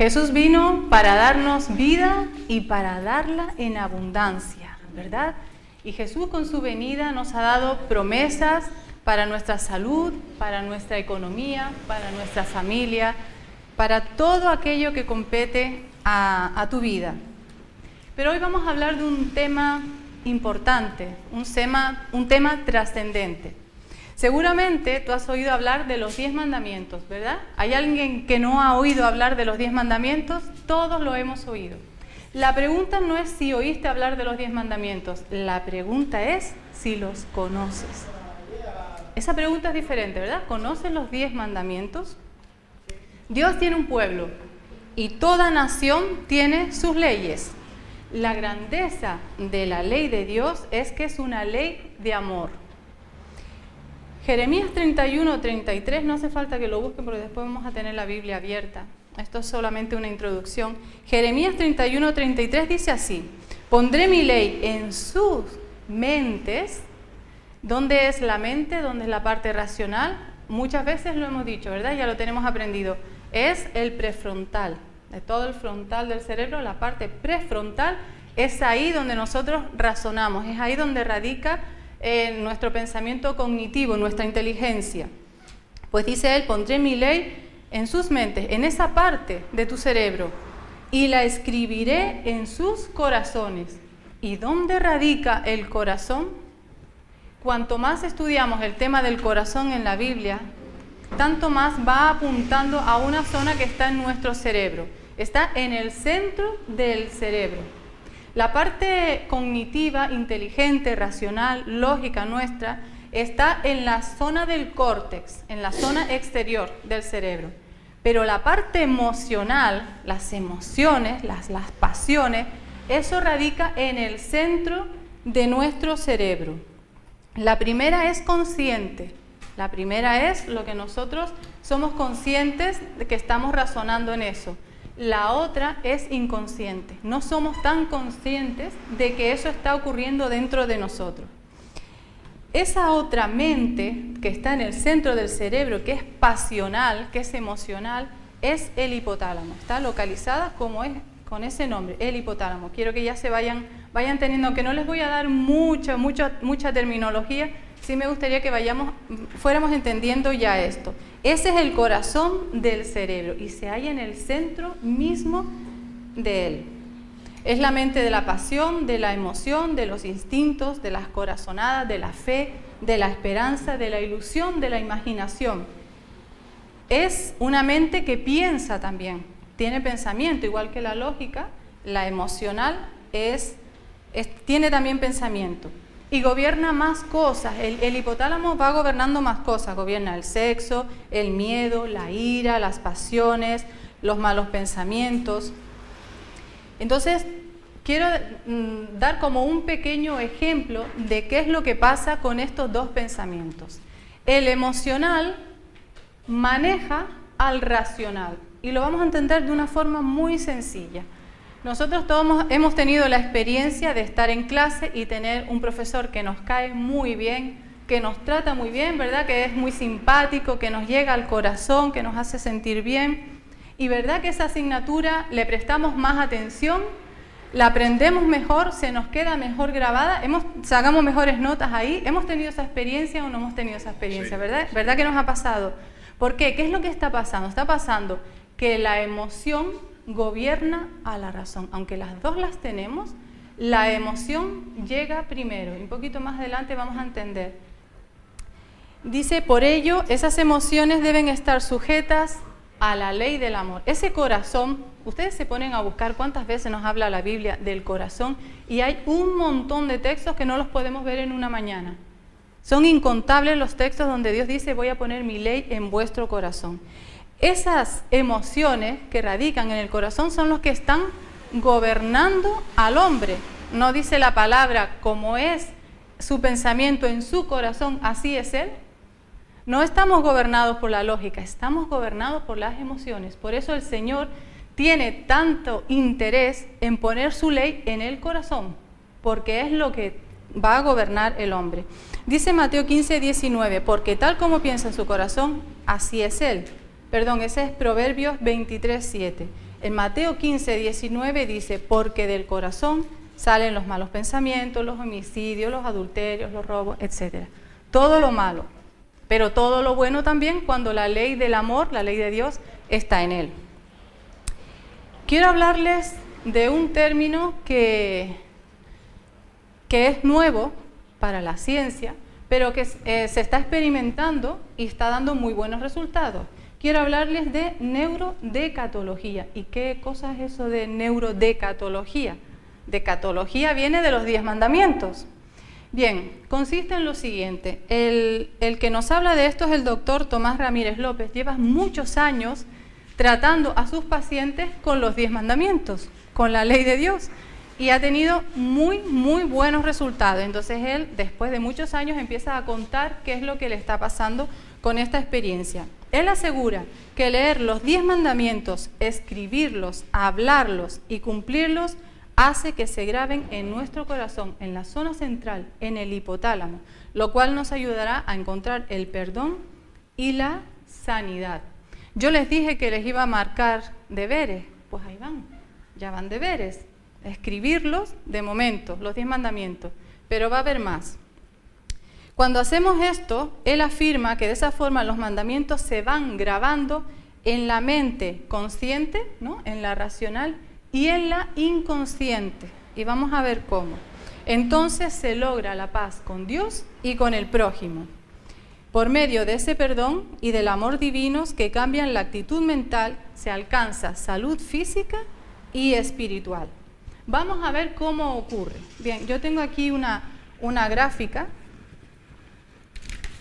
Jesús vino para darnos vida y para darla en abundancia, ¿verdad? Y Jesús con su venida nos ha dado promesas para nuestra salud, para nuestra economía, para nuestra familia, para todo aquello que compete a tu vida. Pero hoy vamos a hablar de un tema importante, un tema trascendente. Seguramente tú has oído hablar de los 10 mandamientos, ¿verdad? ¿Hay alguien que no ha oído hablar de los 10 mandamientos? Todos lo hemos oído. La pregunta no es si oíste hablar de los 10 mandamientos, la pregunta es si los conoces. Esa pregunta es diferente, ¿verdad? ¿Conoces los 10 mandamientos? Dios tiene un pueblo y toda nación tiene sus leyes. La grandeza de la ley de Dios es que es una ley de amor. Jeremías 31:33, no hace falta que lo busquen porque después vamos a tener la Biblia abierta. Esto es solamente una introducción. Jeremías 31:33 dice así: pondré mi ley en sus mentes. ¿Dónde es la mente? ¿Dónde es la parte racional? Muchas veces lo hemos dicho, ¿verdad? Ya lo tenemos aprendido. Es el prefrontal. De todo el frontal del cerebro, la parte prefrontal es ahí donde nosotros razonamos, es ahí donde radica nuestro pensamiento cognitivo, nuestra inteligencia. Pues dice él, pondré mi ley en sus mentes, en esa parte de tu cerebro, y la escribiré en sus corazones. ¿Y dónde radica el corazón? Cuanto más estudiamos el tema del corazón en la Biblia, tanto más va apuntando a una zona que está en nuestro cerebro. Está en el centro del cerebro. La parte cognitiva, inteligente, racional, lógica nuestra, está en la zona del córtex, en la zona exterior del cerebro. Pero la parte emocional, las emociones, las pasiones, eso radica en el centro de nuestro cerebro. La primera es consciente. La primera es lo que nosotros somos conscientes de que estamos razonando en eso. La otra es inconsciente. No somos tan conscientes de que eso está ocurriendo dentro de nosotros. Esa otra mente que está en el centro del cerebro, que es pasional, que es emocional, es el hipotálamo. Está localizada como es, con ese nombre, el hipotálamo. Quiero que ya se vayan teniendo, que no les voy a dar mucha terminología. Sí me gustaría que fuéramos entendiendo ya esto. Ese es el corazón del cerebro y se halla en el centro mismo de él. Es la mente de la pasión, de la emoción, de los instintos, de las corazonadas, de la fe, de la esperanza, de la ilusión, de la imaginación. Es una mente que piensa también, tiene pensamiento, igual que la lógica, la emocional tiene también pensamiento. Y gobierna más cosas. El hipotálamo va gobernando más cosas. Gobierna el sexo, el miedo, la ira, las pasiones, los malos pensamientos. Entonces, quiero dar como un pequeño ejemplo de qué es lo que pasa con estos dos pensamientos. El emocional maneja al racional. Y lo vamos a entender de una forma muy sencilla. Nosotros todos hemos tenido la experiencia de estar en clase y tener un profesor que nos cae muy bien, que nos trata muy bien, ¿verdad? Que es muy simpático, que nos llega al corazón, que nos hace sentir bien. Y ¿verdad que esa asignatura le prestamos más atención? La aprendemos mejor, se nos queda mejor grabada, sacamos mejores notas ahí. ¿Hemos tenido esa experiencia o no hemos tenido esa experiencia? Sí. ¿Verdad que nos ha pasado? ¿Por qué? ¿Qué es lo que está pasando? Está pasando que la emoción gobierna a la razón. Aunque las dos las tenemos, la emoción llega primero. Y un poquito más adelante vamos a entender. Dice, por ello, esas emociones deben estar sujetas a la ley del amor. Ese corazón, ustedes se ponen a buscar cuántas veces nos habla la Biblia del corazón y hay un montón de textos que no los podemos ver en una mañana. Son incontables los textos donde Dios dice, voy a poner mi ley en vuestro corazón. Esas emociones que radican en el corazón son los que están gobernando al hombre. No dice la palabra como es su pensamiento en su corazón, así es él. No estamos gobernados por la lógica, estamos gobernados por las emociones. Por eso el Señor tiene tanto interés en poner su ley en el corazón, porque es lo que va a gobernar el hombre. Dice Mateo 15:19, porque tal como piensa en su corazón, así es él. Perdón, ese es Proverbios 23:7. En Mateo 15, 19 dice, porque del corazón salen los malos pensamientos, los homicidios, los adulterios, los robos, etc. Todo lo malo, pero todo lo bueno también cuando la ley del amor, la ley de Dios, está en él. Quiero hablarles de un término que es nuevo para la ciencia, pero que se está experimentando y está dando muy buenos resultados. Quiero hablarles de neurodecatología. ¿Y qué cosa es eso de neurodecatología? Decatología viene de los 10 mandamientos. Bien, consiste en lo siguiente. El que nos habla de esto es el doctor Tomás Ramírez López. Lleva muchos años tratando a sus pacientes con los 10 mandamientos, con la ley de Dios. Y ha tenido muy buenos resultados. Entonces él, después de muchos años, empieza a contar qué es lo que le está pasando con esta experiencia. Él asegura que leer los 10 mandamientos, escribirlos, hablarlos y cumplirlos hace que se graben en nuestro corazón, en la zona central, en el hipotálamo, lo cual nos ayudará a encontrar el perdón y la sanidad. Yo les dije que les iba a marcar deberes, pues ahí van, ya van deberes. Escribirlos de momento, los 10 mandamientos, pero va a haber más. Cuando hacemos esto, él afirma que de esa forma los mandamientos se van grabando en la mente consciente, ¿no?, en la racional y en la inconsciente. Y vamos a ver cómo. Entonces se logra la paz con Dios y con el prójimo. Por medio de ese perdón y del amor divinos que cambian la actitud mental, se alcanza salud física y espiritual. Vamos a ver cómo ocurre. Bien, yo tengo aquí una gráfica,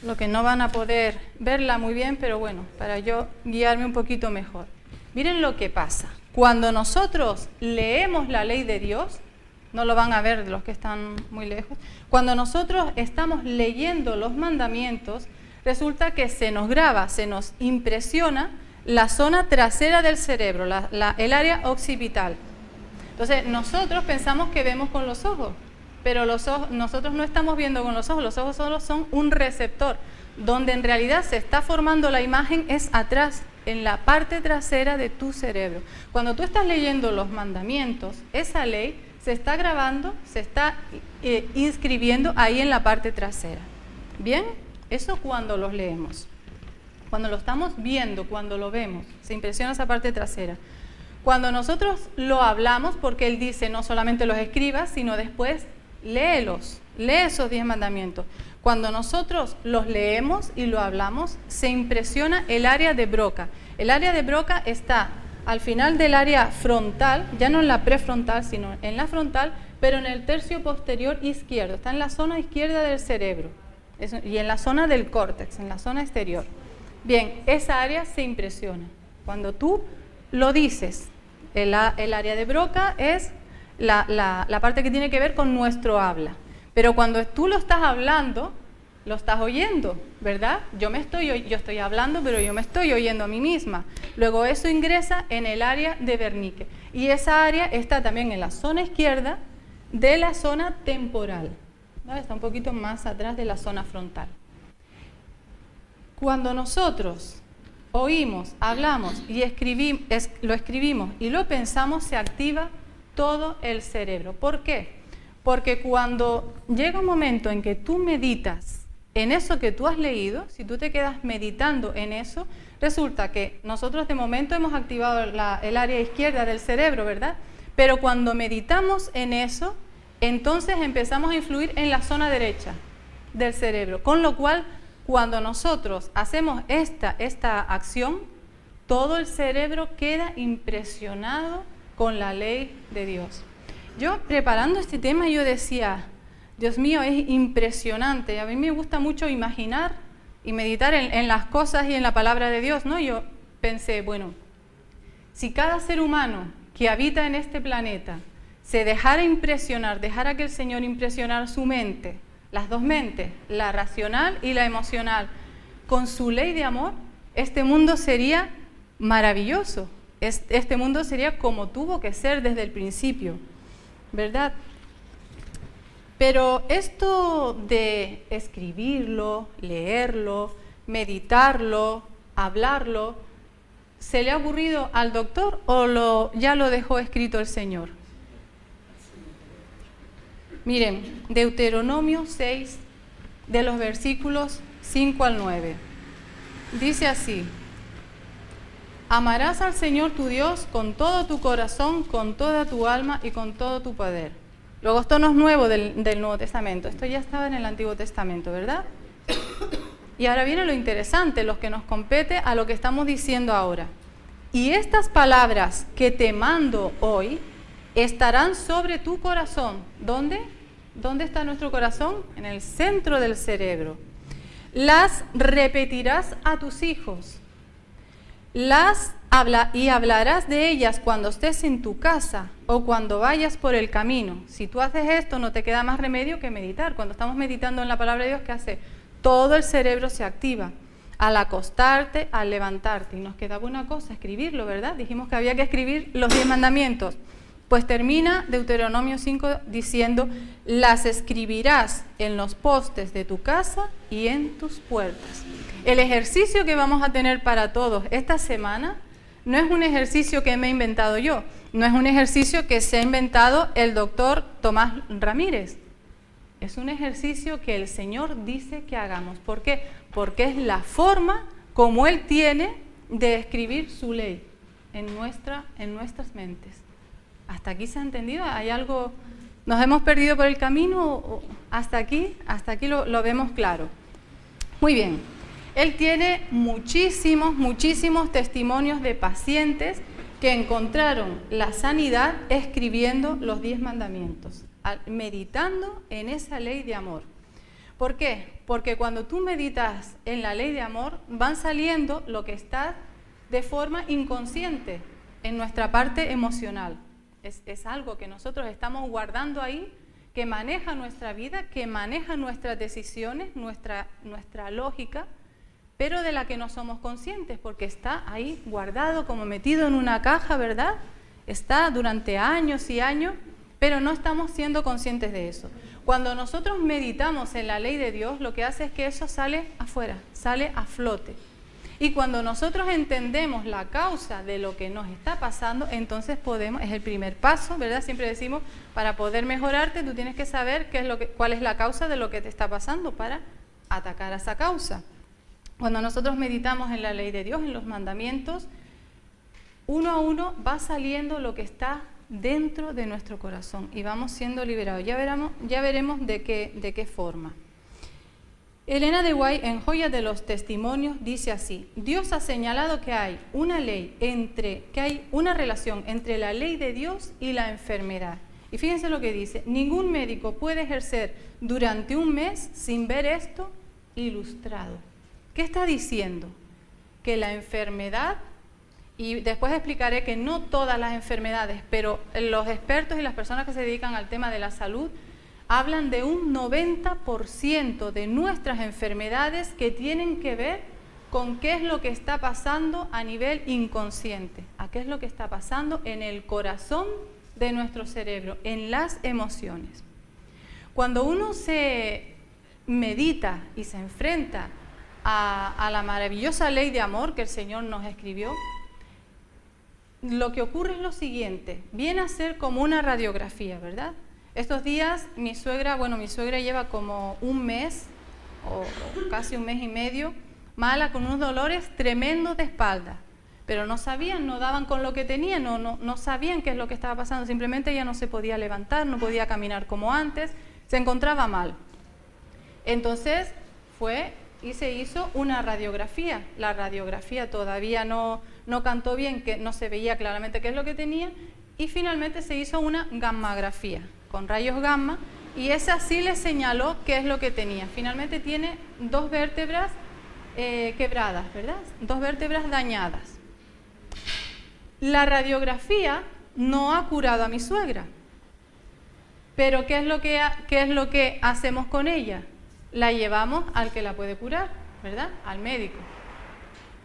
lo que no van a poder verla muy bien, pero bueno, para yo guiarme un poquito mejor. Miren lo que pasa. Cuando nosotros leemos la ley de Dios, no lo van a ver los que están muy lejos, cuando nosotros estamos leyendo los mandamientos, resulta que se nos graba, se nos impresiona la zona trasera del cerebro, el área occipital. Entonces, nosotros pensamos que vemos con los ojos, pero nosotros no estamos viendo con los ojos solo son un receptor. Donde en realidad se está formando la imagen es atrás, en la parte trasera de tu cerebro. Cuando tú estás leyendo los mandamientos, esa ley se está grabando, se está inscribiendo ahí en la parte trasera. ¿Bien? Eso cuando los leemos. Cuando lo estamos viendo, cuando lo vemos, se impresiona esa parte trasera. Cuando nosotros lo hablamos, porque él dice no solamente los escribas, sino después léelos, lee esos 10 mandamientos. Cuando nosotros los leemos y lo hablamos, se impresiona el área de Broca. El área de Broca está al final del área frontal, ya no en la prefrontal, sino en la frontal, pero en el tercio posterior izquierdo. Está en la zona izquierda del cerebro y en la zona del córtex, en la zona exterior. Bien, esa área se impresiona. Cuando tú lo dices, el área de Broca es la parte que tiene que ver con nuestro habla. Pero cuando tú lo estás hablando, lo estás oyendo, ¿verdad? Yo estoy hablando, pero yo me estoy oyendo a mí misma. Luego eso ingresa en el área de Wernicke. Y esa área está también en la zona izquierda de la zona temporal, ¿vale? Está un poquito más atrás de la zona frontal. Cuando nosotros oímos, hablamos y lo escribimos y lo pensamos, se activa todo el cerebro. ¿Por qué? Porque cuando llega un momento en que tú meditas en eso que tú has leído, si tú te quedas meditando en eso, resulta que nosotros de momento hemos activado el área izquierda del cerebro, ¿verdad? Pero cuando meditamos en eso, entonces empezamos a influir en la zona derecha del cerebro, con lo cual cuando nosotros hacemos esta acción, todo el cerebro queda impresionado con la ley de Dios. Yo preparando este tema yo decía, Dios mío, es impresionante. A mí me gusta mucho imaginar y meditar en las cosas y en la palabra de Dios, ¿no? Yo pensé, bueno, si cada ser humano que habita en este planeta se dejara impresionar, dejara que el Señor impresionara su mente, las dos mentes, la racional y la emocional, con su ley de amor, este mundo sería maravilloso. Este mundo sería como tuvo que ser desde el principio, ¿verdad? Pero esto de escribirlo, leerlo, meditarlo, hablarlo, se le ha ocurrido al doctor o ya lo dejó escrito el Señor? Miren, Deuteronomio 6, de los versículos 5 al 9. Dice así: amarás al Señor tu Dios con todo tu corazón, con toda tu alma y con todo tu poder. Luego, esto no es nuevo del Nuevo Testamento, esto ya estaba en el Antiguo Testamento, ¿verdad? Y ahora viene lo interesante, lo que nos compete a lo que estamos diciendo ahora. Y estas palabras que te mando hoy estarán sobre tu corazón. ¿Dónde? ¿Dónde está nuestro corazón? En el centro del cerebro. Las repetirás a tus hijos. Y hablarás de ellas cuando estés en tu casa o cuando vayas por el camino. Si tú haces esto, no te queda más remedio que meditar. Cuando estamos meditando en la palabra de Dios, ¿qué hace? Todo el cerebro se activa. Al acostarte, al levantarte. Y nos quedaba una cosa, escribirlo, ¿verdad? Dijimos que había que escribir los 10 mandamientos. Pues termina Deuteronomio 5 diciendo: las escribirás en los postes de tu casa y en tus puertas. El ejercicio que vamos a tener para todos esta semana no es un ejercicio que me he inventado yo, no es un ejercicio que se ha inventado el doctor Tomás Ramírez. Es un ejercicio que el Señor dice que hagamos. ¿Por qué? Porque es la forma como Él tiene de escribir su ley en nuestras mentes. ¿Hasta aquí se ha entendido? ¿Hay algo? ¿Nos hemos perdido por el camino? ¿Hasta aquí lo vemos claro? Muy bien. Él tiene muchísimos testimonios de pacientes que encontraron la sanidad escribiendo los 10 mandamientos, meditando en esa ley de amor. ¿Por qué? Porque cuando tú meditas en la ley de amor, van saliendo lo que está de forma inconsciente en nuestra parte emocional. Es algo que nosotros estamos guardando ahí, que maneja nuestra vida, que maneja nuestras decisiones, nuestra lógica, pero de la que no somos conscientes, porque está ahí guardado como metido en una caja, ¿verdad? Está durante años y años, pero no estamos siendo conscientes de eso. Cuando nosotros meditamos en la ley de Dios, lo que hace es que eso sale afuera, sale a flote. Y cuando nosotros entendemos la causa de lo que nos está pasando, entonces es el primer paso, ¿verdad? Siempre decimos, para poder mejorarte, tú tienes que saber cuál es la causa de lo que te está pasando para atacar a esa causa. Cuando nosotros meditamos en la ley de Dios, en los mandamientos, uno a uno va saliendo lo que está dentro de nuestro corazón y vamos siendo liberados. Ya veremos de qué forma. Elena de White, en Joyas de los Testimonios, dice así: Dios ha señalado que hay una relación entre la ley de Dios y la enfermedad. Y fíjense lo que dice: ningún médico puede ejercer durante un mes sin ver esto ilustrado. ¿Qué está diciendo? Que la enfermedad, y después explicaré que no todas las enfermedades, pero los expertos y las personas que se dedican al tema de la salud hablan de un 90% de nuestras enfermedades que tienen que ver con qué es lo que está pasando a nivel inconsciente, a qué es lo que está pasando en el corazón de nuestro cerebro, en las emociones. Cuando uno se medita y se enfrenta a la maravillosa ley de amor que el Señor nos escribió, lo que ocurre es lo siguiente: viene a ser como una radiografía, ¿verdad? Estos días mi suegra lleva como un mes o casi un mes y medio mala, con unos dolores tremendos de espalda, pero no sabían, no daban con lo que tenía, no sabían qué es lo que estaba pasando, simplemente ella no se podía levantar, no podía caminar como antes, se encontraba mal. Entonces fue y se hizo una radiografía. La radiografía todavía no cantó bien, que no se veía claramente qué es lo que tenía, y finalmente se hizo una gammografía con rayos gamma, y esa sí le señaló qué es lo que tenía. Finalmente tiene 2 vértebras quebradas, ¿verdad? 2 vértebras dañadas. La radiografía no ha curado a mi suegra, pero ¿qué es lo que hacemos con ella? La llevamos al que la puede curar, ¿verdad? Al médico.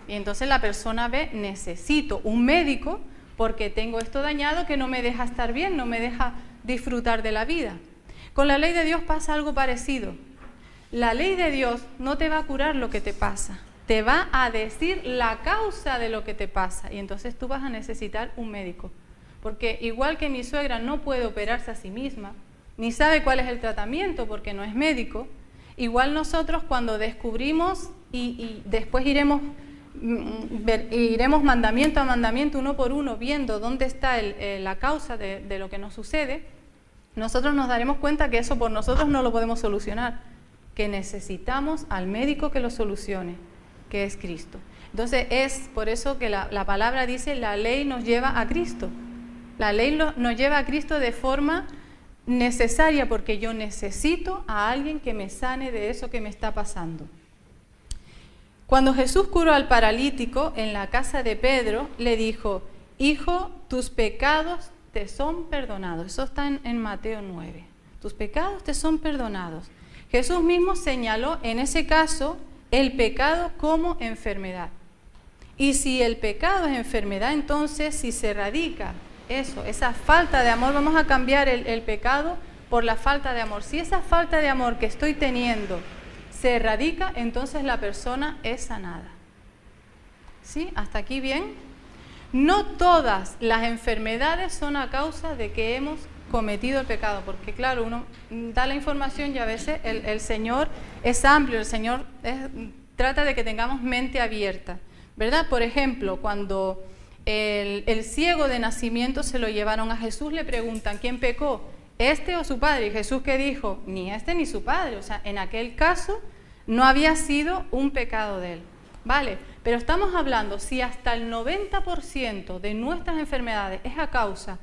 Y entonces la persona ve: necesito un médico porque tengo esto dañado que no me deja estar bien, no me deja disfrutar de la vida. Con la ley de Dios pasa algo parecido. La ley de Dios no te va a curar lo que te pasa. te va a decir la causa de lo que te pasa y entonces tú vas a necesitar un médico. Porque igual que mi suegra no puede operarse a sí misma, ni sabe cuál es el tratamiento porque no es médico, igual nosotros cuando descubrimos y después iremos mandamiento a mandamiento, uno por uno, viendo dónde está la causa de lo que nos sucede, nosotros nos daremos cuenta que eso por nosotros no lo podemos solucionar, que necesitamos al médico que lo solucione, que es Cristo. Entonces es por eso que la palabra dice, la ley nos lleva a Cristo. La ley nos lleva a Cristo de forma necesaria porque yo necesito a alguien que me sane de eso que me está pasando. Cuando Jesús curó al paralítico en la casa de Pedro, le dijo, hijo, tus pecados te son perdonados. Eso está en Mateo 9. Tus pecados te son perdonados. Jesús mismo señaló en ese caso el pecado como enfermedad. Y si el pecado es enfermedad, entonces si se radica eso, esa falta de amor, vamos a cambiar el pecado por la falta de amor. Si esa falta de amor que estoy teniendo se erradica, entonces la persona es sanada. ¿Sí? ¿Hasta aquí bien? No todas las enfermedades son a causa de que hemos cometido el pecado, porque claro, uno da la información y a veces el Señor es amplio, el Señor trata de que tengamos mente abierta, ¿verdad? Por ejemplo, cuando el ciego de nacimiento se lo llevaron a Jesús, le preguntan, ¿quién pecó? ¿Este o su padre? Y Jesús, ¿qué dijo? Ni este ni su padre. O sea, en aquel caso no había sido un pecado de él. Vale, pero estamos hablando, si hasta el 90% de nuestras enfermedades es a causa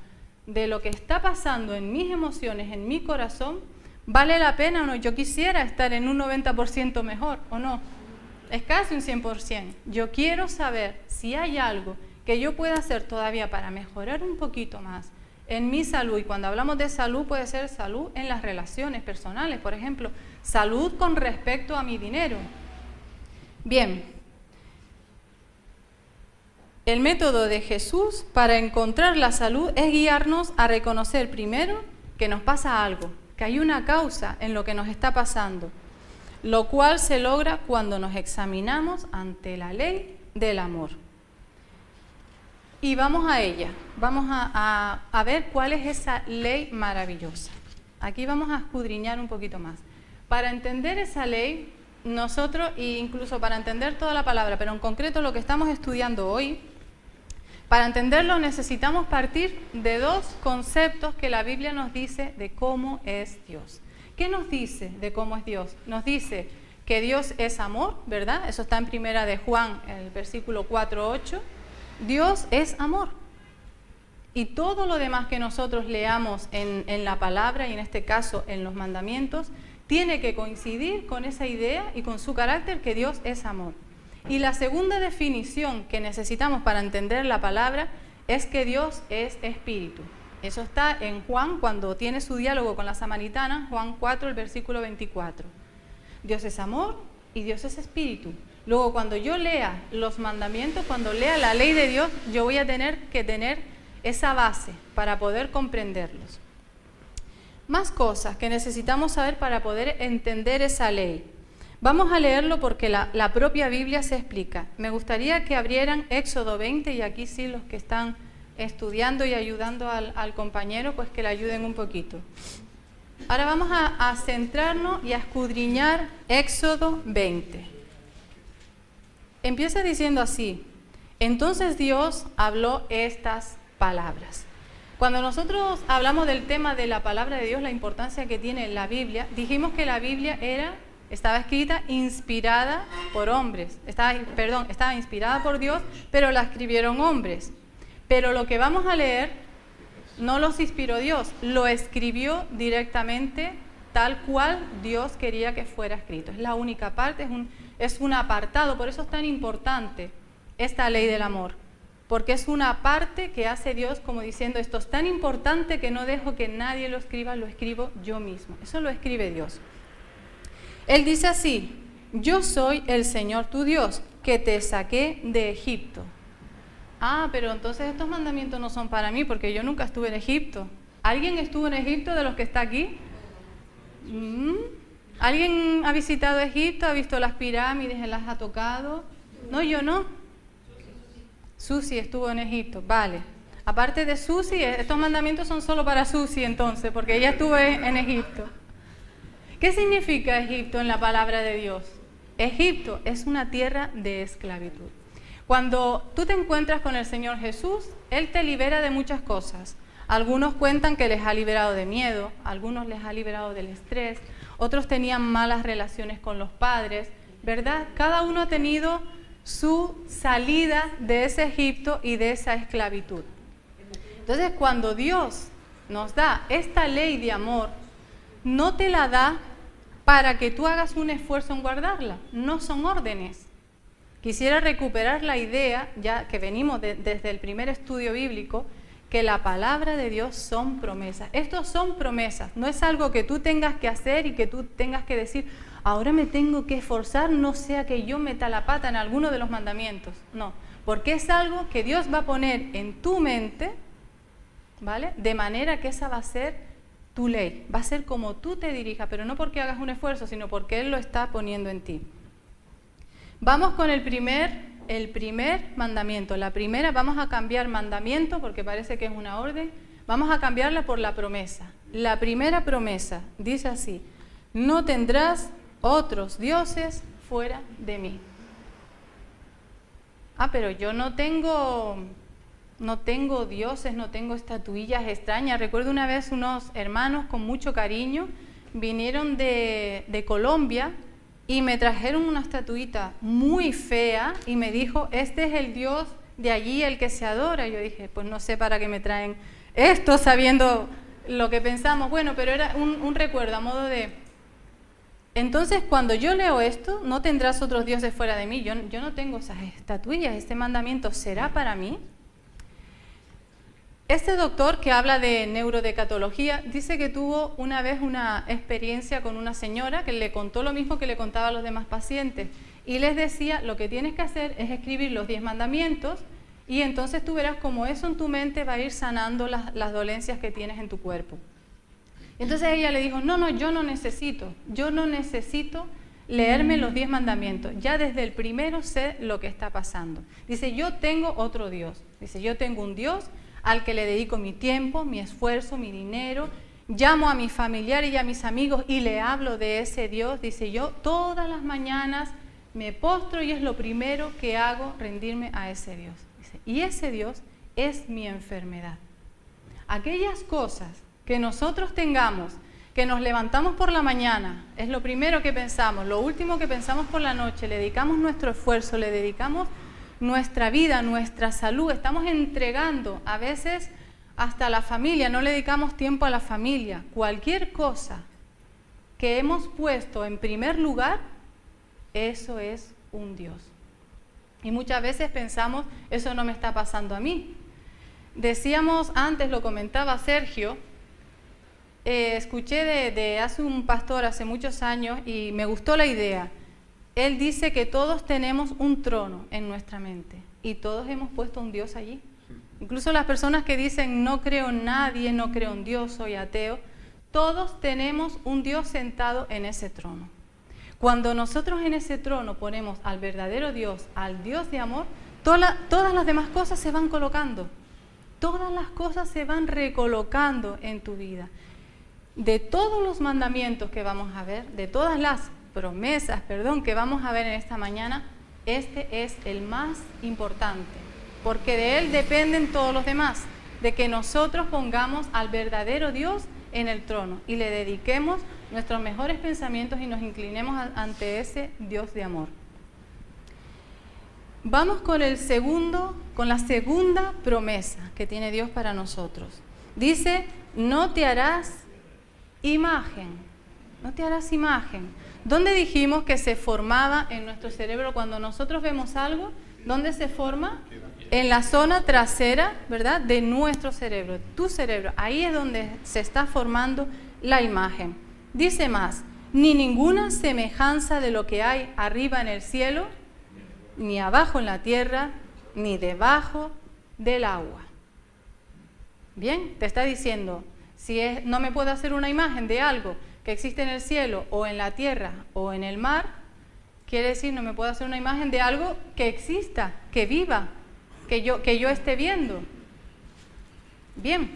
de lo que está pasando en mis emociones, en mi corazón, ¿vale la pena o no? Yo quisiera estar en un 90% mejor, ¿o no? Es casi un 100%. Yo quiero saber si hay algo que yo pueda hacer todavía para mejorar un poquito más en mi salud. Y cuando hablamos de salud, puede ser salud en las relaciones personales, por ejemplo, salud con respecto a mi dinero. Bien, el método de Jesús para encontrar la salud es guiarnos a reconocer primero que nos pasa algo, que hay una causa en lo que nos está pasando, lo cual se logra cuando nos examinamos ante la ley del amor. Y vamos a ella, vamos a ver cuál es esa ley maravillosa. Aquí vamos a escudriñar un poquito más. Para entender esa ley, nosotros, e incluso para entender toda la palabra, pero en concreto lo que estamos estudiando hoy, para entenderlo necesitamos partir de dos conceptos que la Biblia nos dice de cómo es Dios. ¿Qué nos dice de cómo es Dios? Nos dice que Dios es amor, ¿verdad? Eso está en Primera de Juan, el versículo 4-8. Dios es amor. Y todo lo demás que nosotros leamos en la palabra, y en este caso en los mandamientos, tiene que coincidir con esa idea y con su carácter que Dios es amor. Y la segunda definición que necesitamos para entender la palabra es que Dios es espíritu. Eso está en Juan cuando tiene su diálogo con la samaritana, Juan 4, el versículo 24. Dios es amor y Dios es espíritu. Luego, cuando yo lea los mandamientos, cuando lea la ley de Dios, yo voy a tener que tener esa base para poder comprenderlos. Más cosas que necesitamos saber para poder entender esa ley. Vamos a leerlo porque la propia Biblia se explica. Me gustaría que abrieran Éxodo 20 y aquí sí los que están estudiando y ayudando al compañero, pues que le ayuden un poquito. Ahora vamos a centrarnos y a escudriñar Éxodo 20. Empieza diciendo así: entonces Dios habló estas palabras. Cuando nosotros hablamos del tema de la palabra de Dios, la importancia que tiene la Biblia, dijimos que la Biblia estaba escrita inspirada por hombres, estaba inspirada por Dios, pero la escribieron hombres. Pero lo que vamos a leer no los inspiró Dios, lo escribió directamente tal cual Dios quería que fuera escrito. Es la única parte, es un apartado, por eso es tan importante esta ley del amor, porque es una parte que hace Dios como diciendo, esto es tan importante que no dejo que nadie lo escriba, lo escribo yo mismo. Eso lo escribe Dios. Él dice así: yo soy el Señor tu Dios, que te saqué de Egipto. Ah, pero entonces estos mandamientos no son para mí, porque yo nunca estuve en Egipto. ¿Alguien estuvo en Egipto de los que está aquí? ¿Alguien ha visitado Egipto? ¿Ha visto las pirámides? ¿Las ha tocado? No, yo no. Susi estuvo en Egipto, vale. Aparte de Susi, estos mandamientos son solo para Susi entonces, porque ella estuvo en Egipto. ¿Qué significa Egipto en la palabra de Dios? Egipto es una tierra de esclavitud. Cuando tú te encuentras con el Señor Jesús, Él te libera de muchas cosas. Algunos cuentan que les ha liberado de miedo, algunos les ha liberado del estrés, otros tenían malas relaciones con los padres, ¿verdad? Cada uno ha tenido su salida de ese Egipto y de esa esclavitud. Entonces, cuando Dios nos da esta ley de amor, no te la da para que tú hagas un esfuerzo en guardarla, no son órdenes. Quisiera recuperar la idea, ya que venimos desde el primer estudio bíblico, que la palabra de Dios son promesas. Estos son promesas, no es algo que tú tengas que hacer y que tú tengas que decir, ahora me tengo que esforzar, no sea que yo meta la pata en alguno de los mandamientos. No, porque es algo que Dios va a poner en tu mente, ¿vale? De manera que esa va a ser tu ley, va a ser como tú te dirijas, pero no porque hagas un esfuerzo, sino porque Él lo está poniendo en ti. Vamos con el primer mandamiento. La primera, vamos a cambiar mandamiento, porque parece que es una orden, vamos a cambiarla por la promesa. La primera promesa dice así, no tendrás otros dioses fuera de mí. Pero yo no tengo dioses, no tengo estatuillas extrañas. Recuerdo una vez unos hermanos con mucho cariño vinieron de Colombia y me trajeron una estatuita muy fea y me dijo, este es el Dios de allí, el que se adora. Y yo dije, pues no sé para qué me traen esto sabiendo lo que pensamos. Bueno, pero era un recuerdo a modo de... Entonces, cuando yo leo esto, no tendrás otros dioses fuera de mí. Yo no tengo esas estatuillas, este mandamiento será para mí. Este doctor que habla de neurodecatología dice que tuvo una vez una experiencia con una señora que le contó lo mismo que le contaba a los demás pacientes y les decía, lo que tienes que hacer es escribir los 10 mandamientos y entonces tú verás cómo eso en tu mente va a ir sanando las dolencias que tienes en tu cuerpo. Entonces ella le dijo, no, yo no necesito leerme los 10 mandamientos, ya desde el primero sé lo que está pasando. Dice, yo tengo otro Dios, dice, yo tengo un Dios al que le dedico mi tiempo, mi esfuerzo, mi dinero, llamo a mis familiares y a mis amigos y le hablo de ese Dios. Dice, yo todas las mañanas me postro y es lo primero que hago, rendirme a ese Dios. Dice, y ese Dios es mi enfermedad. Aquellas cosas que nosotros tengamos, que nos levantamos por la mañana, es lo primero que pensamos, lo último que pensamos por la noche, le dedicamos nuestro esfuerzo, le dedicamos nuestra vida, nuestra salud, estamos entregando a veces hasta la familia, no le dedicamos tiempo a la familia. Cualquier cosa que hemos puesto en primer lugar, eso es un Dios. Y muchas veces pensamos, eso no me está pasando a mí. Decíamos antes, lo comentaba Sergio, escuché de hace un pastor hace muchos años y me gustó la idea. Él dice que todos tenemos un trono en nuestra mente y todos hemos puesto un Dios allí. Incluso las personas que dicen no creo en nadie, no creo en Dios, soy ateo, todos tenemos un Dios sentado en ese trono. Cuando nosotros en ese trono ponemos al verdadero Dios, al Dios de amor, todas las demás cosas se van colocando, todas las cosas se van recolocando en tu vida. De todos los mandamientos que vamos a ver, de todas las promesas, que vamos a ver en esta mañana, este es el más importante, porque de él dependen todos los demás, de que nosotros pongamos al verdadero Dios en el trono y le dediquemos nuestros mejores pensamientos y nos inclinemos ante ese Dios de amor. Vamos con la segunda promesa que tiene Dios para nosotros. Dice, no te harás imagen, no te harás imagen. ¿Dónde dijimos que se formaba en nuestro cerebro cuando nosotros vemos algo? ¿Dónde se forma? En la zona trasera, ¿verdad? De nuestro cerebro, tu cerebro. Ahí es donde se está formando la imagen. Dice más, ni ninguna semejanza de lo que hay arriba en el cielo, ni abajo en la tierra, ni debajo del agua. Bien, te está diciendo, no me puedo hacer una imagen de algo que existe en el cielo o en la tierra o en el mar, Quiere decir, no me puedo hacer una imagen de algo que exista, que viva, que yo esté viendo. Bien,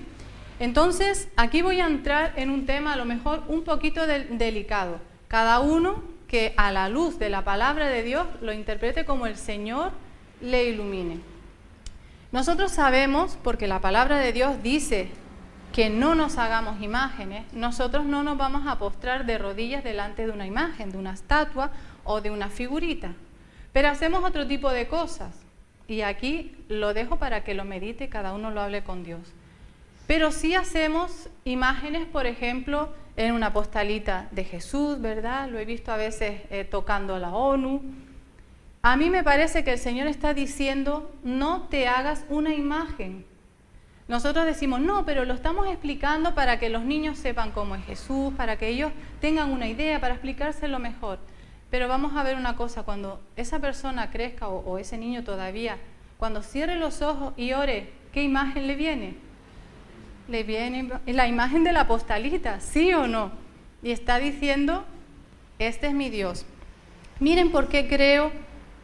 entonces aquí voy a entrar en un tema a lo mejor un poquito delicado. Cada uno que a la luz de la palabra de Dios lo interprete como el Señor le ilumine. Nosotros sabemos, porque la palabra de Dios dice que no nos hagamos imágenes, nosotros no nos vamos a postrar de rodillas delante de una imagen, de una estatua o de una figurita. Pero hacemos otro tipo de cosas. Y aquí lo dejo para que lo medite, cada uno lo hable con Dios. Pero sí hacemos imágenes, por ejemplo, en una postalita de Jesús, ¿verdad? Lo he visto a veces tocando a la ONU. A mí me parece que el Señor está diciendo, no te hagas una imagen. Nosotros decimos, no, pero lo estamos explicando para que los niños sepan cómo es Jesús, para que ellos tengan una idea, para explicárselo mejor. Pero vamos a ver una cosa, cuando esa persona crezca o ese niño todavía, cuando cierre los ojos y ore, ¿qué imagen le viene? Le viene la imagen de la postalita, ¿sí o no? Y está diciendo, este es mi Dios. Miren por qué creo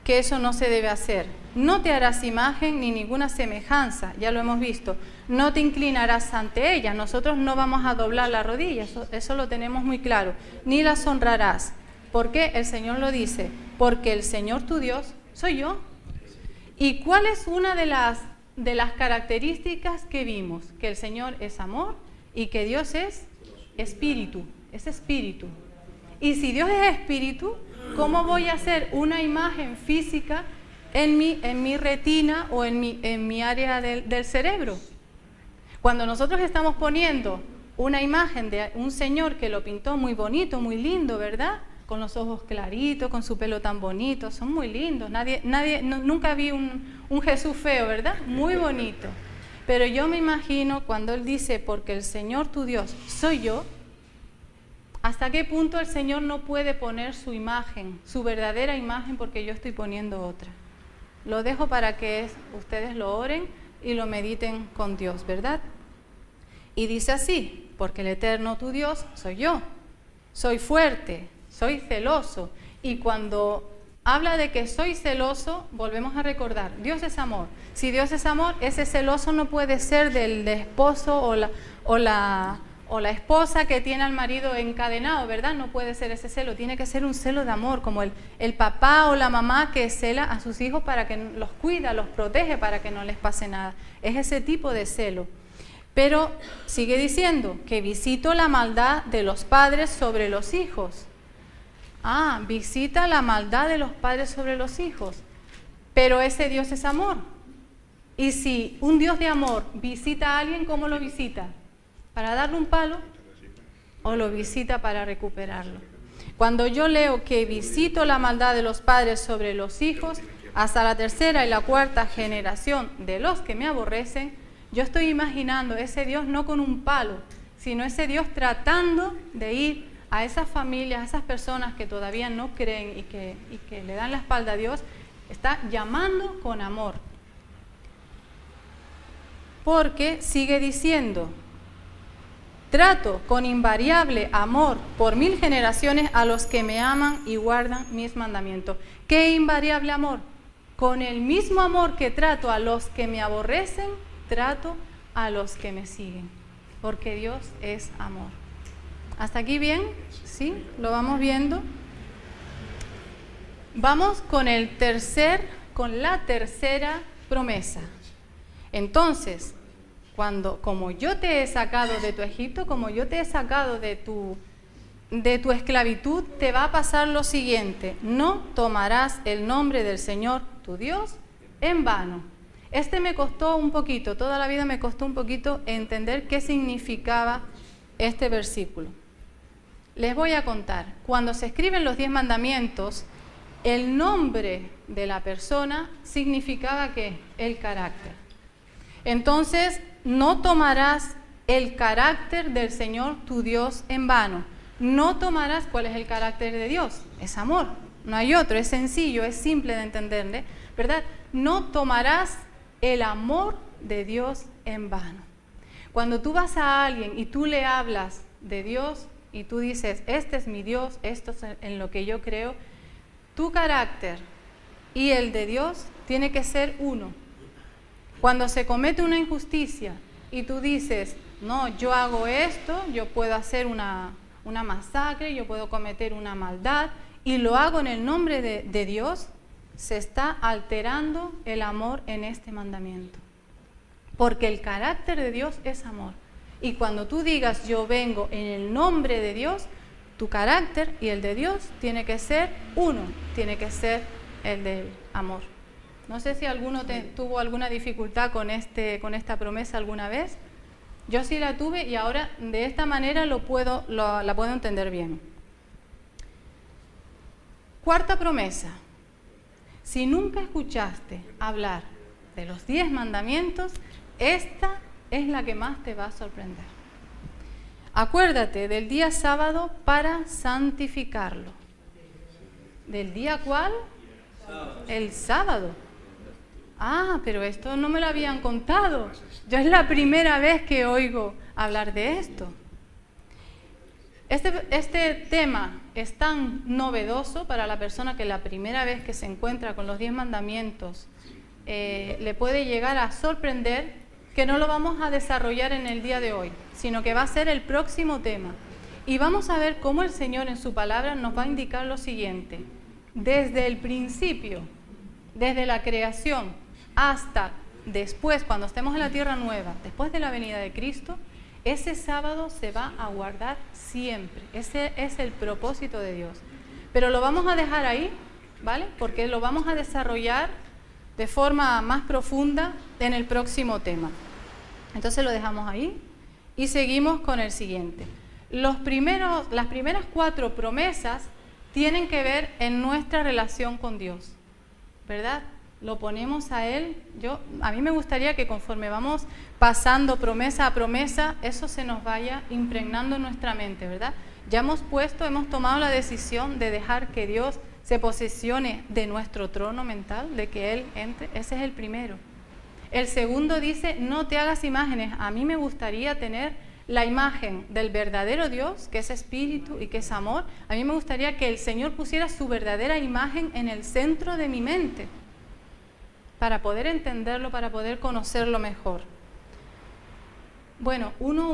que eso no se debe hacer. No te harás imagen ni ninguna semejanza, ya lo hemos visto. No te inclinarás ante ella, nosotros no vamos a doblar la rodilla, eso lo tenemos muy claro. Ni las honrarás. ¿Por qué? El Señor lo dice, porque el Señor tu Dios soy yo. ¿Y cuál es una de las características que vimos? Que el Señor es amor y que Dios es espíritu, es espíritu. Y si Dios es espíritu, ¿cómo voy a hacer una imagen física en mi retina o en mi área del cerebro? Cuando nosotros estamos poniendo una imagen de un Señor que lo pintó muy bonito, muy lindo, ¿verdad? Con los ojos claritos, con su pelo tan bonito, son muy lindos. Nunca vi un Jesús feo, ¿verdad? Muy bonito. Pero yo me imagino cuando Él dice, porque el Señor tu Dios soy yo, ¿hasta qué punto el Señor no puede poner su imagen, su verdadera imagen, porque yo estoy poniendo otra? Lo dejo para que ustedes lo oren y lo mediten con Dios, ¿verdad? Y dice así, porque el eterno tu Dios soy yo, soy fuerte, soy celoso. Y cuando habla de que soy celoso, volvemos a recordar, Dios es amor. Si Dios es amor, ese celoso no puede ser del esposo o la esposa que tiene al marido encadenado, ¿verdad? No puede ser ese celo, tiene que ser un celo de amor, como el papá o la mamá que cela a sus hijos para que los cuida, los protege para que no les pase nada. Es ese tipo de celo. Pero sigue diciendo que visito la maldad de los padres sobre los hijos. Visita la maldad de los padres sobre los hijos. Pero ese Dios es amor. Y si un Dios de amor visita a alguien, ¿cómo lo visita? ¿Para darle un palo? ¿O lo visita para recuperarlo? Cuando yo leo que visito la maldad de los padres sobre los hijos, hasta la tercera y la cuarta generación de los que me aborrecen, yo estoy imaginando ese Dios no con un palo, sino ese Dios tratando de ir a esas familias, a esas personas que todavía no creen y que le dan la espalda a Dios, está llamando con amor. Porque sigue diciendo, trato con invariable amor por 1000 generaciones a los que me aman y guardan mis mandamientos. ¿Qué invariable amor? Con el mismo amor que trato a los que me aborrecen, trato a los que me siguen. Porque Dios es amor. ¿Hasta aquí bien? ¿Sí? ¿Lo vamos viendo? Vamos con la tercera promesa. Entonces, como yo te he sacado de tu Egipto, como yo te he sacado de tu esclavitud, te va a pasar lo siguiente: no tomarás el nombre del Señor tu Dios en vano. Me costó un poquito, toda la vida me costó un poquito entender qué significaba este versículo. Les voy a contar, cuando se escriben los 10 mandamientos, el nombre de la persona significaba ¿qué? El carácter. Entonces, no tomarás el carácter del Señor tu Dios en vano. No tomarás, ¿cuál es el carácter de Dios? Es amor, no hay otro, es sencillo, es simple de entenderle, ¿verdad? No tomarás el amor de Dios en vano. Cuando tú vas a alguien y tú le hablas de Dios y tú dices, este es mi Dios, esto es en lo que yo creo, tu carácter y el de Dios tiene que ser uno. Cuando se comete una injusticia y tú dices, no, yo hago esto, yo puedo hacer una masacre, yo puedo cometer una maldad y lo hago en el nombre de Dios, se está alterando el amor en este mandamiento. Porque el carácter de Dios es amor. Y cuando tú digas yo vengo en el nombre de Dios, tu carácter y el de Dios tiene que ser uno, tiene que ser el del amor. No sé si alguno tuvo alguna dificultad con esta promesa alguna vez. Yo sí la tuve y ahora de esta manera la puedo entender bien. Cuarta promesa. Si nunca escuchaste hablar de los 10 mandamientos, esta es la que más te va a sorprender. Acuérdate del día sábado para santificarlo. ¿Del día cuál? El sábado. Ah, pero esto no me lo habían contado. Yo es la primera vez que oigo hablar de esto. Este tema es tan novedoso para la persona que la primera vez que se encuentra con los 10 mandamientos le puede llegar a sorprender, que no lo vamos a desarrollar en el día de hoy, sino que va a ser el próximo tema. Y vamos a ver cómo el Señor en su palabra nos va a indicar lo siguiente. Desde el principio, desde la creación, hasta después, cuando estemos en la tierra nueva, después de la venida de Cristo, ese sábado se va a guardar siempre. Ese es el propósito de Dios. Pero lo vamos a dejar ahí, ¿vale? Porque lo vamos a desarrollar de forma más profunda en el próximo tema. Entonces lo dejamos ahí y seguimos con el siguiente. Las primeras 4 promesas tienen que ver en nuestra relación con Dios, ¿verdad? Lo ponemos a Él. A mí me gustaría que conforme vamos pasando promesa a promesa, eso se nos vaya impregnando en nuestra mente, ¿verdad? Ya hemos tomado la decisión de dejar que Dios se posesione de nuestro trono mental, de que Él entre. Ese es el primero. El segundo dice, no te hagas imágenes. A mí me gustaría tener la imagen del verdadero Dios, que es espíritu y que es amor. A mí me gustaría que el Señor pusiera su verdadera imagen en el centro de mi mente, para poder entenderlo, para poder conocerlo mejor. Bueno, uno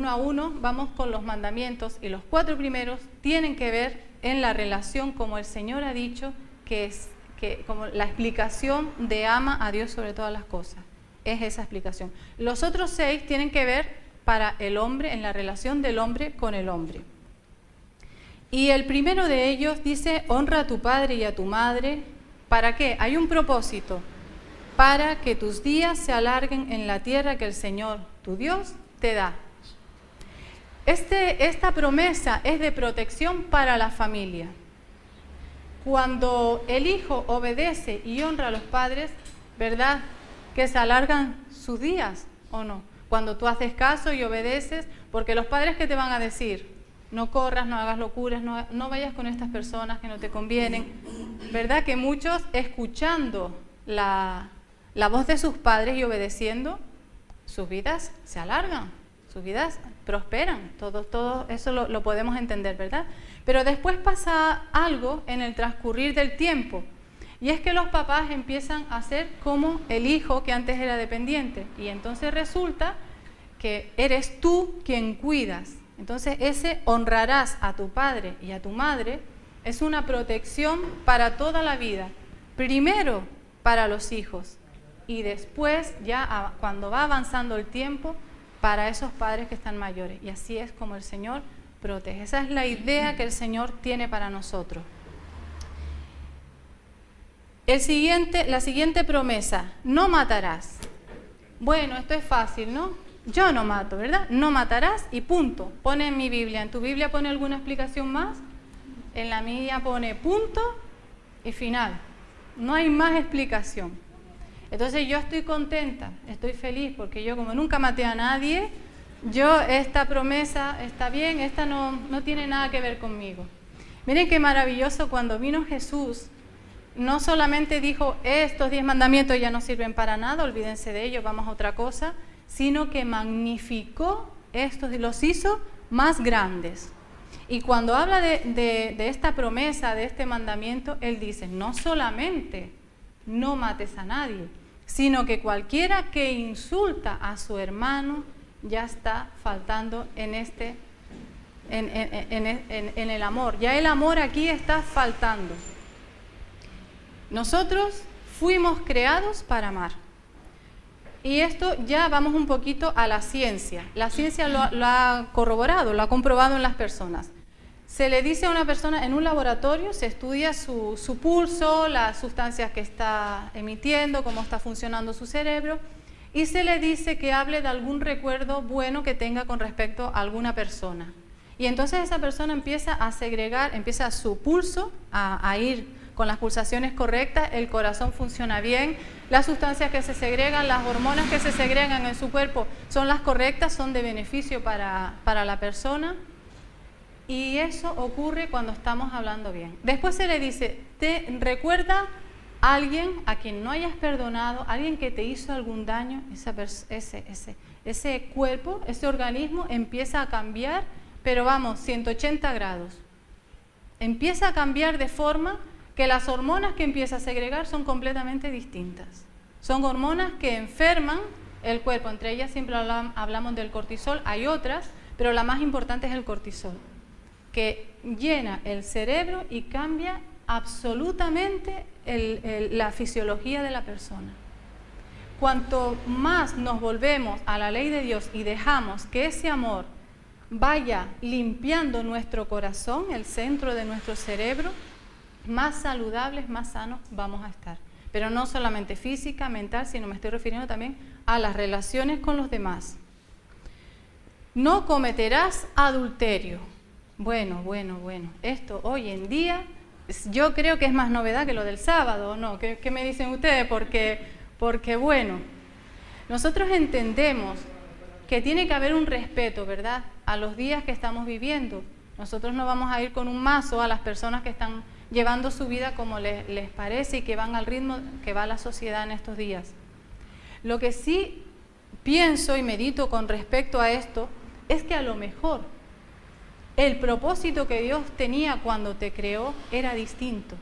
a uno, vamos con los mandamientos, y los 4 primeros tienen que ver en la relación, como el Señor ha dicho, como la explicación de ama a Dios sobre todas las cosas. Es esa explicación. Los otros 6 tienen que ver para el hombre, en la relación del hombre con el hombre. Y el primero de ellos dice, honra a tu padre y a tu madre. ¿Para qué? Hay un propósito. Para que tus días se alarguen en la tierra que el Señor, tu Dios, te da. Esta promesa es de protección para la familia. Cuando el hijo obedece y honra a los padres, ¿verdad? Que se alargan sus días, ¿o no? Cuando tú haces caso y obedeces, porque los padres, ¿qué te van a decir? No corras, no hagas locuras, no vayas con estas personas que no te convienen. ¿Verdad? Que muchos, escuchando la voz de sus padres y obedeciendo, sus vidas se alargan, sus vidas prosperan. Todo eso lo podemos entender, ¿verdad? Pero después pasa algo en el transcurrir del tiempo, y es que los papás empiezan a ser como el hijo que antes era dependiente, y entonces resulta que eres tú quien cuidas. Entonces ese honrarás a tu padre y a tu madre es una protección para toda la vida, primero para los hijos y después ya cuando va avanzando el tiempo para esos padres que están mayores. Y así es como el Señor protege. Esa es la idea que el Señor tiene para nosotros. La siguiente promesa, no matarás. Bueno, esto es fácil, ¿no? Yo no mato, ¿verdad? No matarás y punto. Pone en mi Biblia. ¿En tu Biblia pone alguna explicación más? En la mía pone punto y final. No hay más explicación. Entonces yo estoy contenta, estoy feliz, porque yo como nunca maté a nadie, esta promesa está bien, esta no tiene nada que ver conmigo. Miren qué maravilloso, cuando vino Jesús, no solamente dijo, estos 10 mandamientos ya no sirven para nada, olvídense de ellos, vamos a otra cosa, sino que magnificó estos y los hizo más grandes. Y cuando habla de esta promesa, de este mandamiento, él dice, no solamente no mates a nadie, sino que cualquiera que insulta a su hermano ya está faltando en el amor. Ya el amor aquí está faltando. Nosotros fuimos creados para amar. Y esto ya vamos un poquito a la ciencia. La ciencia lo ha corroborado, lo ha comprobado en las personas. Se le dice a una persona en un laboratorio, se estudia su pulso, las sustancias que está emitiendo, cómo está funcionando su cerebro, y se le dice que hable de algún recuerdo bueno que tenga con respecto a alguna persona. Y entonces esa persona empieza a segregar, empieza su pulso a ir con las pulsaciones correctas, el corazón funciona bien, las sustancias que se segregan, las hormonas que se segregan en su cuerpo son las correctas, son de beneficio para la persona. Y eso ocurre cuando estamos hablando bien. Después se le dice, recuerda a alguien a quien no hayas perdonado, alguien que te hizo algún daño, ese cuerpo, ese organismo empieza a cambiar, pero vamos, 180 grados. Empieza a cambiar de forma que las hormonas que empieza a segregar son completamente distintas. Son hormonas que enferman el cuerpo, entre ellas siempre hablamos del cortisol, hay otras, pero la más importante es el cortisol, que llena el cerebro y cambia absolutamente la fisiología de la persona. Cuanto más nos volvemos a la ley de Dios y dejamos que ese amor vaya limpiando nuestro corazón, el centro de nuestro cerebro, más saludables, más sanos vamos a estar. Pero no solamente física, mental, sino me estoy refiriendo también a las relaciones con los demás. No cometerás adulterio. Bueno. Esto hoy en día yo creo que es más novedad que lo del sábado, ¿no? ¿Qué me dicen ustedes? Porque bueno, nosotros entendemos que tiene que haber un respeto, ¿verdad?, a los días que estamos viviendo. Nosotros no vamos a ir con un mazo a las personas que están llevando su vida como les parece y que van al ritmo que va la sociedad en estos días. Lo que sí pienso y medito con respecto a esto es que a lo mejor el propósito que Dios tenía cuando te creó era distinto.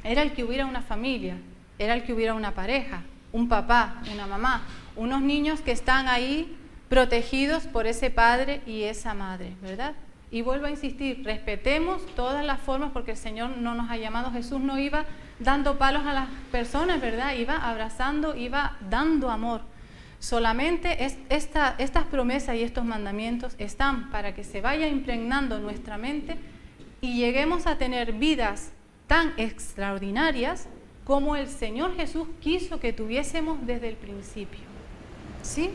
Era el que hubiera una familia, era el que hubiera una pareja, un papá, una mamá, unos niños que están ahí protegidos por ese padre y esa madre, ¿verdad? Y vuelvo a insistir, respetemos todas las formas porque el Señor no nos ha llamado, Jesús no iba dando palos a las personas, ¿verdad? Iba abrazando, iba dando amor. Solamente estas promesas y estos mandamientos están para que se vaya impregnando nuestra mente y lleguemos a tener vidas tan extraordinarias como el Señor Jesús quiso que tuviésemos desde el principio. ¿Sí?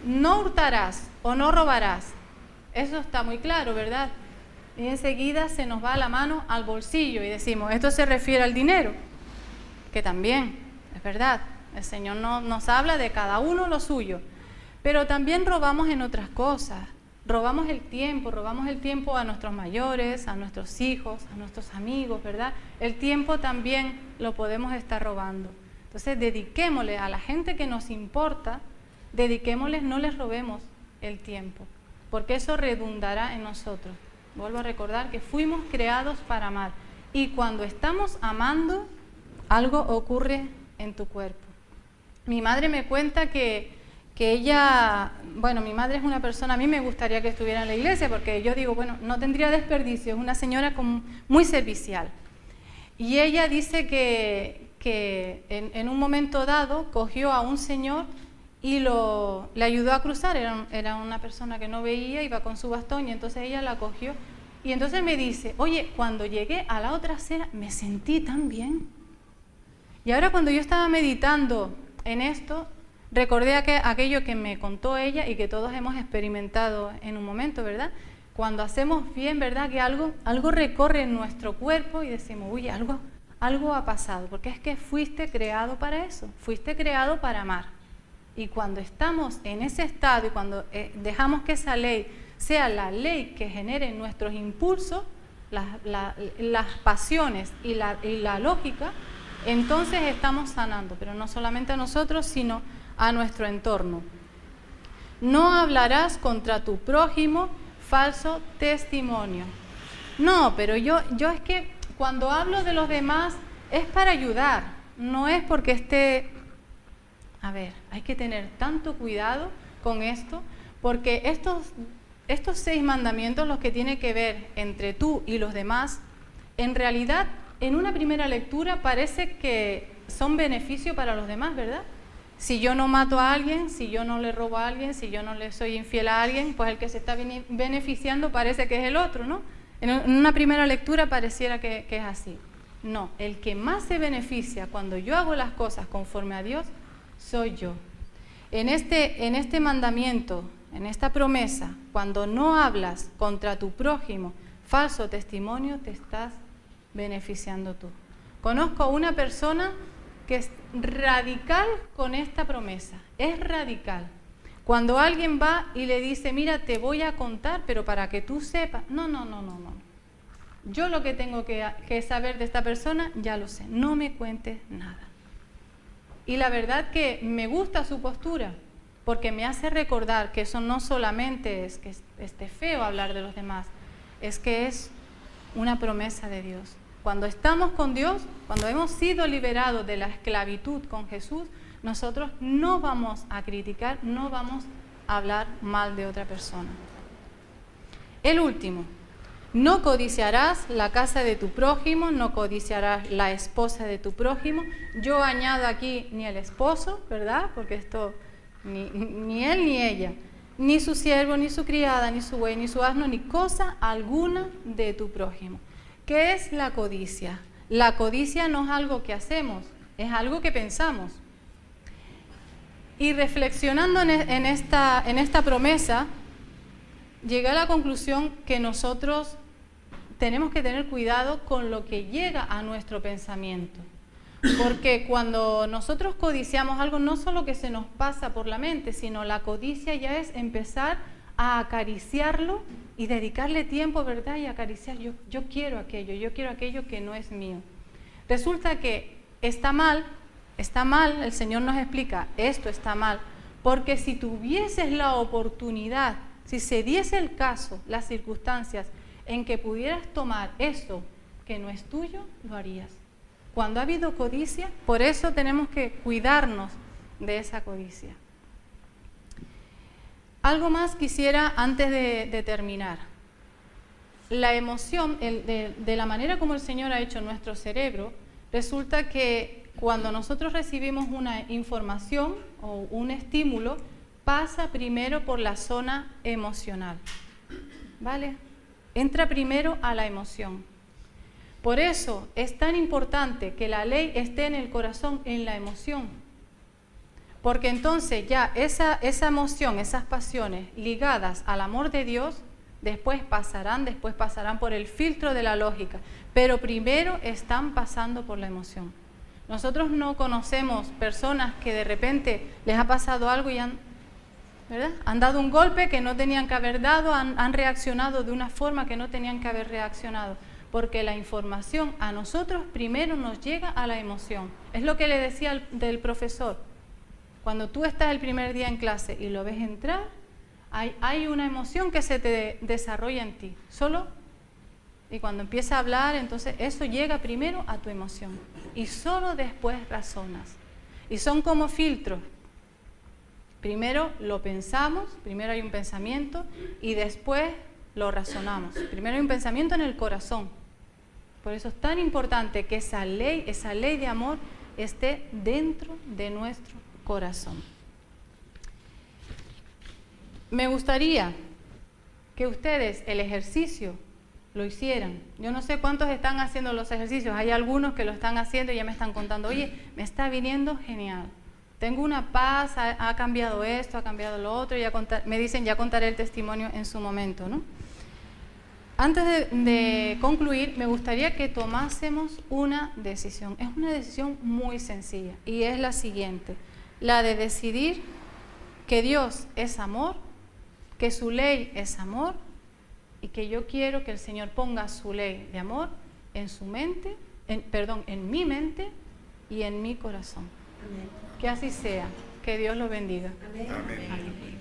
No hurtarás o no robarás. Eso está muy claro, ¿verdad? Y enseguida se nos va la mano al bolsillo y decimos, esto se refiere al dinero, que también es verdad. El Señor nos habla de cada uno lo suyo, pero también robamos en otras cosas. Robamos el tiempo a nuestros mayores, a nuestros hijos, a nuestros amigos, ¿verdad? El tiempo también lo podemos estar robando. Entonces, dediquémosle a la gente que nos importa, no les robemos el tiempo, porque eso redundará en nosotros. Vuelvo a recordar que fuimos creados para amar, y cuando estamos amando, algo ocurre en tu cuerpo. Mi madre me cuenta que ella, mi madre es una persona, a mí me gustaría que estuviera en la iglesia, porque yo digo, no tendría desperdicio, es una señora muy servicial. Y ella dice que en un momento dado cogió a un señor y le ayudó a cruzar, era una persona que no veía, iba con su bastón, y entonces ella la cogió. Y entonces me dice, oye, cuando llegué a la otra acera me sentí tan bien. Y ahora cuando yo estaba meditando en esto, recordé aquello que me contó ella y que todos hemos experimentado en un momento, ¿verdad? Cuando hacemos bien, ¿verdad? Que algo recorre en nuestro cuerpo y decimos, uy, algo ha pasado, porque es que fuiste creado para eso, fuiste creado para amar. Y cuando estamos en ese estado y cuando dejamos que esa ley sea la ley que genere nuestros impulsos, las pasiones y la lógica, entonces estamos sanando, pero no solamente a nosotros, sino a nuestro entorno. No hablarás contra tu prójimo falso testimonio. No, pero yo es que cuando hablo de los demás es para ayudar, no es porque esté... A ver, hay que tener tanto cuidado con esto, porque estos 6 mandamientos, los que tienen que ver entre tú y los demás, en realidad, en una primera lectura parece que son beneficio para los demás, ¿verdad? Si yo no mato a alguien, si yo no le robo a alguien, si yo no le soy infiel a alguien, pues el que se está beneficiando parece que es el otro, ¿no? En una primera lectura pareciera que es así. No, el que más se beneficia cuando yo hago las cosas conforme a Dios, soy yo. En este mandamiento, en esta promesa, cuando no hablas contra tu prójimo falso testimonio, te estás beneficiando tú. Conozco a una persona que es radical con esta promesa, es radical. Cuando alguien va y le dice, mira, te voy a contar, pero para que tú sepas, no. Yo lo que tengo que saber de esta persona, ya lo sé, no me cuentes nada. Y la verdad que me gusta su postura, porque me hace recordar que eso no solamente es que esté feo hablar de los demás, es que es una promesa de Dios. Cuando estamos con Dios, cuando hemos sido liberados de la esclavitud con Jesús, nosotros no vamos a criticar, no vamos a hablar mal de otra persona. El último, no codiciarás la casa de tu prójimo, no codiciarás la esposa de tu prójimo. Yo añado aquí ni el esposo, ¿verdad? Porque esto, ni él ni ella, ni su siervo, ni su criada, ni su buey, ni su asno, ni cosa alguna de tu prójimo. ¿Qué es la codicia? La codicia no es algo que hacemos, es algo que pensamos. Y reflexionando en esta promesa, llegué a la conclusión que nosotros tenemos que tener cuidado con lo que llega a nuestro pensamiento. Porque cuando nosotros codiciamos algo, no solo que se nos pasa por la mente, sino la codicia ya es empezar a acariciarlo y dedicarle tiempo, ¿verdad? Y acariciar, yo quiero aquello que no es mío. Resulta que está mal, el Señor nos explica, esto está mal, porque si tuvieses la oportunidad, si se diese el caso, las circunstancias en que pudieras tomar eso que no es tuyo, lo harías. Cuando ha habido codicia, por eso tenemos que cuidarnos de esa codicia. Algo más quisiera antes de terminar. La emoción, de la manera como el Señor ha hecho nuestro cerebro, resulta que cuando nosotros recibimos una información o un estímulo, pasa primero por la zona emocional, ¿vale? Entra primero a la emoción. Por eso es tan importante que la ley esté en el corazón, en la emoción. Porque entonces ya esa emoción, esas pasiones ligadas al amor de Dios, después pasarán por el filtro de la lógica, pero primero están pasando por la emoción. Nosotros no conocemos personas que de repente les ha pasado algo y han dado un golpe que no tenían que haber dado, han reaccionado de una forma que no tenían que haber reaccionado, porque la información a nosotros primero nos llega a la emoción. Es lo que le decía del profesor. Cuando tú estás el primer día en clase y lo ves entrar, hay una emoción que se te desarrolla en ti, y cuando empieza a hablar, entonces eso llega primero a tu emoción y solo después razonas. Y son como filtros. Primero lo pensamos, primero hay un pensamiento y después lo razonamos. Primero hay un pensamiento en el corazón. Por eso es tan importante que esa ley de amor esté dentro de nuestro corazón. Me gustaría que ustedes el ejercicio lo hicieran. Yo no sé cuántos están haciendo los ejercicios, hay algunos que lo están haciendo y ya me están contando, oye, me está viniendo genial. Tengo una paz, ha cambiado esto, ha cambiado lo otro, me dicen, ya contaré el testimonio en su momento, ¿no? Antes de concluir, me gustaría que tomásemos una decisión. Es una decisión muy sencilla y es la siguiente, la de decidir que Dios es amor, que su ley es amor y que yo quiero que el Señor ponga su ley de amor en su mente, en mi mente y en mi corazón. Amén. Que así sea. Que Dios lo bendiga. Amén. Amén. Amén.